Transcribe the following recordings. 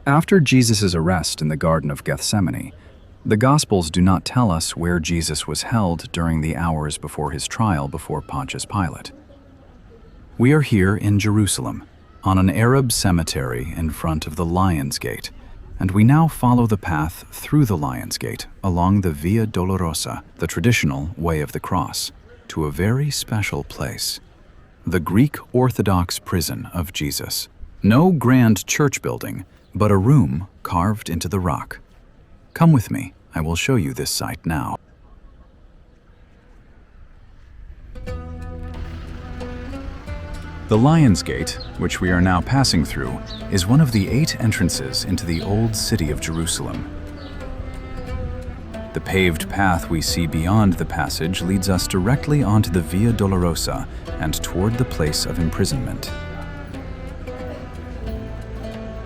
After Jesus' arrest in the Garden of Gethsemane, the Gospels do not tell us where Jesus was held during the hours before his trial before Pontius Pilate. We are here in Jerusalem, on an Arab cemetery in front of the Lion's Gate, and we now follow the path through the Lion's Gate along the Via Dolorosa, the traditional way of the cross, to a very special place, the Greek Orthodox prison of Jesus. No grand church building, but a room carved into the rock. Come with me, I will show you this site now. The Lion's Gate, which we are now passing through, is one of the 8 entrances into the old city of Jerusalem. The paved path we see beyond the passage leads us directly onto the Via Dolorosa and toward the place of imprisonment.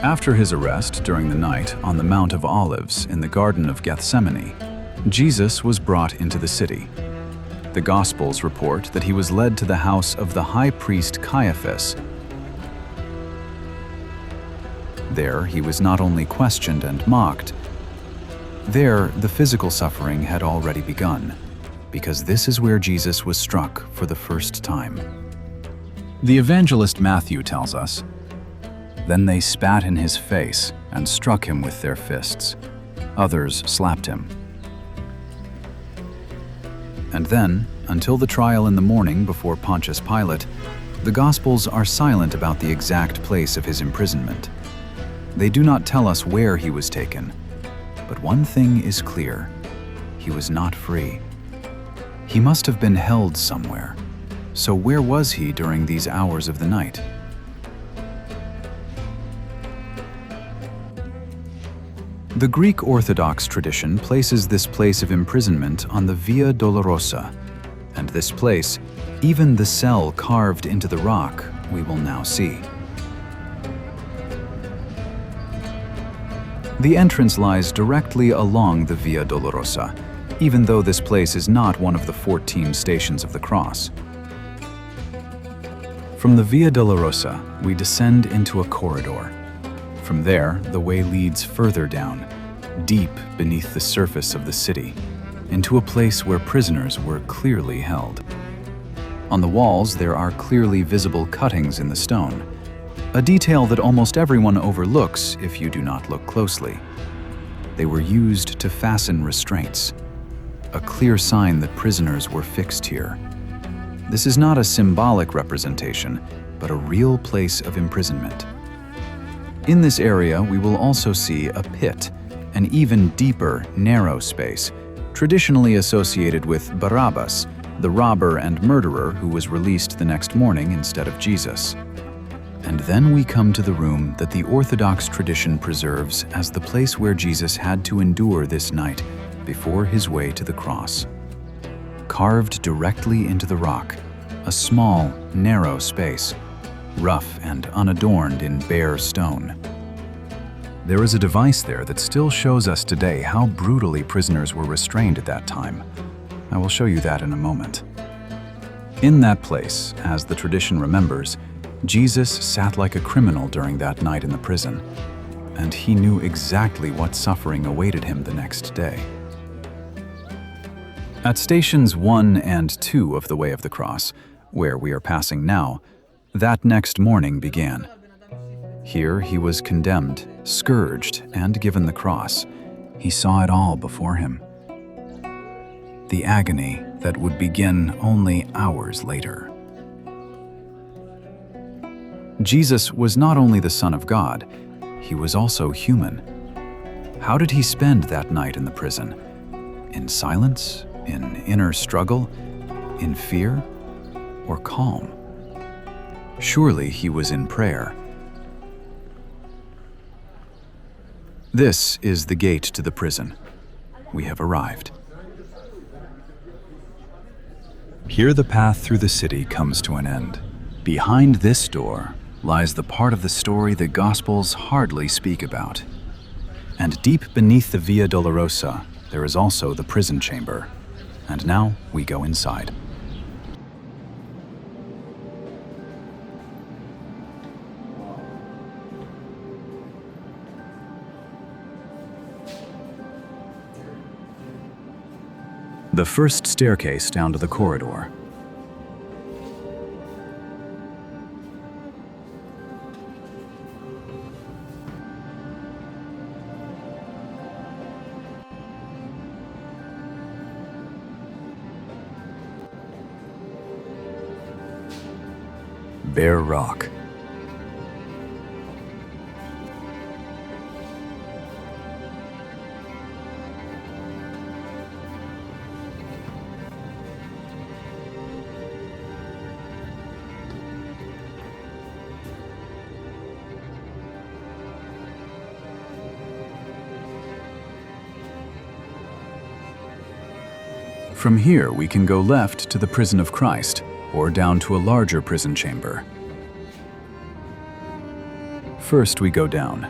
After his arrest during the night on the Mount of Olives in the Garden of Gethsemane, Jesus was brought into the city. The Gospels report that he was led to the house of the high priest Caiaphas. There he was not only questioned and mocked. There the physical suffering had already begun, because this is where Jesus was struck for the first time. The evangelist Matthew tells us, "Then they spat in his face and struck him with their fists. Others slapped him." And then, until the trial in the morning before Pontius Pilate, the Gospels are silent about the exact place of his imprisonment. They do not tell us where he was taken, but one thing is clear: he was not free. He must have been held somewhere. So where was he during these hours of the night? The Greek Orthodox tradition places this place of imprisonment on the Via Dolorosa, and this place, even the cell carved into the rock, we will now see. The entrance lies directly along the Via Dolorosa, even though this place is not one of the 14 stations of the cross. From the Via Dolorosa, we descend into a corridor. From there, the way leads further down, deep beneath the surface of the city, into a place where prisoners were clearly held. On the walls, there are clearly visible cuttings in the stone, a detail that almost everyone overlooks if you do not look closely. They were used to fasten restraints, a clear sign that prisoners were fixed here. This is not a symbolic representation, but a real place of imprisonment. In this area, we will also see a pit, an even deeper, narrow space, traditionally associated with Barabbas, the robber and murderer who was released the next morning instead of Jesus. And then we come to the room that the Orthodox tradition preserves as the place where Jesus had to endure this night before his way to the cross. Carved directly into the rock, a small, narrow space, rough and unadorned in bare stone. There is a device there that still shows us today how brutally prisoners were restrained at that time. I will show you that in a moment. In that place, as the tradition remembers, Jesus sat like a criminal during that night in the prison, and he knew exactly what suffering awaited him the next day. At stations 1 and 2 of the Way of the Cross, where we are passing now, that next morning began. Here he was condemned, scourged, and given the cross. He saw it all before him. The agony that would begin only hours later. Jesus was not only the Son of God, he was also human. How did he spend that night in the prison? In silence? In inner struggle? In fear? Or calm? Surely he was in prayer. This is the gate to the prison. We have arrived. Here the path through the city comes to an end. Behind this door lies the part of the story the Gospels hardly speak about. And deep beneath the Via Dolorosa, there is also the prison chamber. And now we go inside. The first staircase down to the corridor. Bare rock. From here, we can go left to the prison of Christ, or down to a larger prison chamber. First, we go down.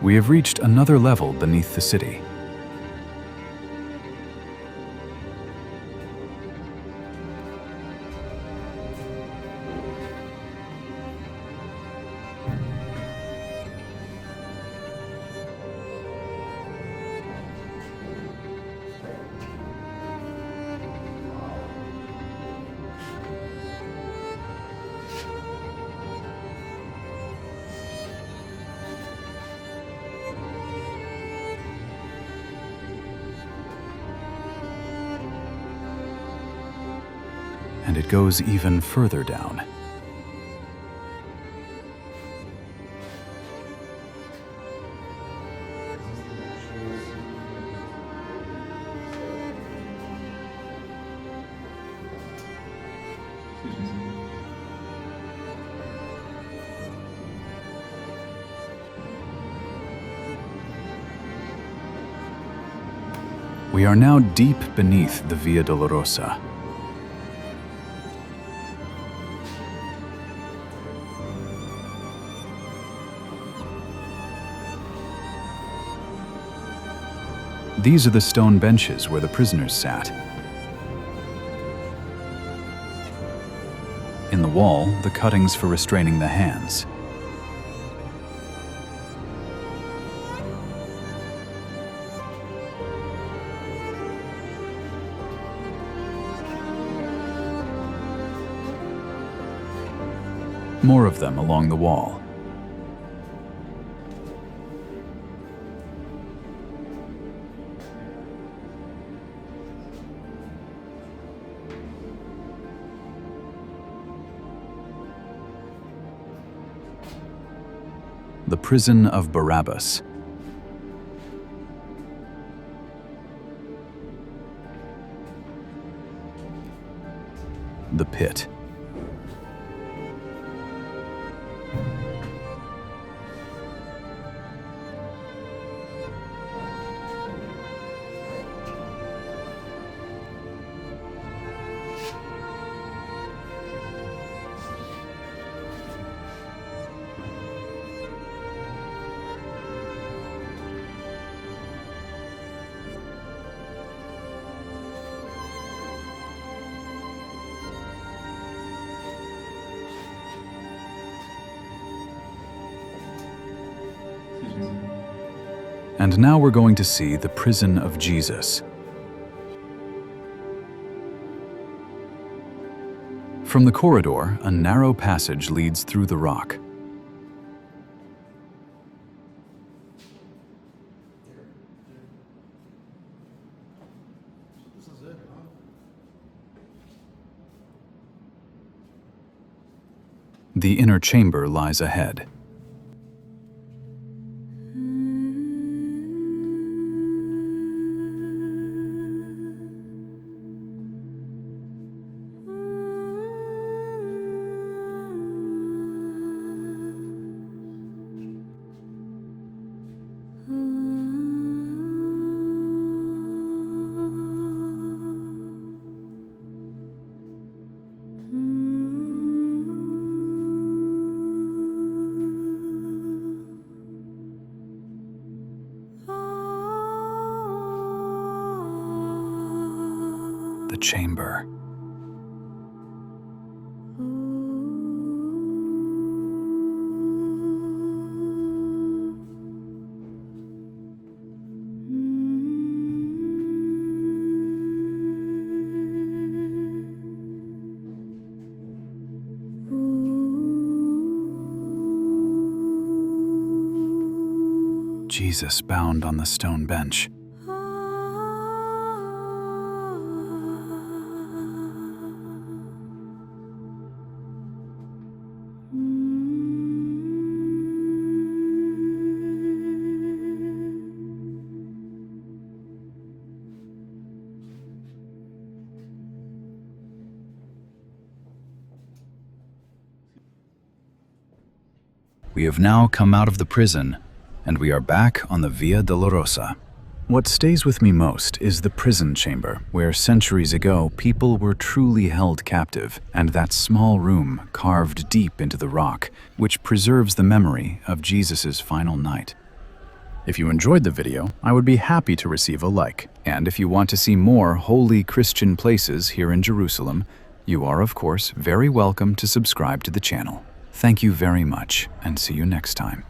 We have reached another level beneath the city. And it goes even further down. We are now deep beneath the Via Dolorosa. These are the stone benches where the prisoners sat. In the wall, the cuttings for restraining the hands. More of them along the wall. The prison of Barabbas. The pit. And now we're going to see the prison of Jesus. From the corridor, a narrow passage leads through the rock. The inner chamber lies ahead. the chamber. Jesus bound on the stone bench. We have now come out of the prison, and we are back on the Via Dolorosa. What stays with me most is the prison chamber, where centuries ago people were truly held captive, and that small room carved deep into the rock, which preserves the memory of Jesus' final night. If you enjoyed the video, I would be happy to receive a like. And if you want to see more holy Christian places here in Jerusalem, you are, of course, very welcome to subscribe to the channel. Thank you very much, and see you next time.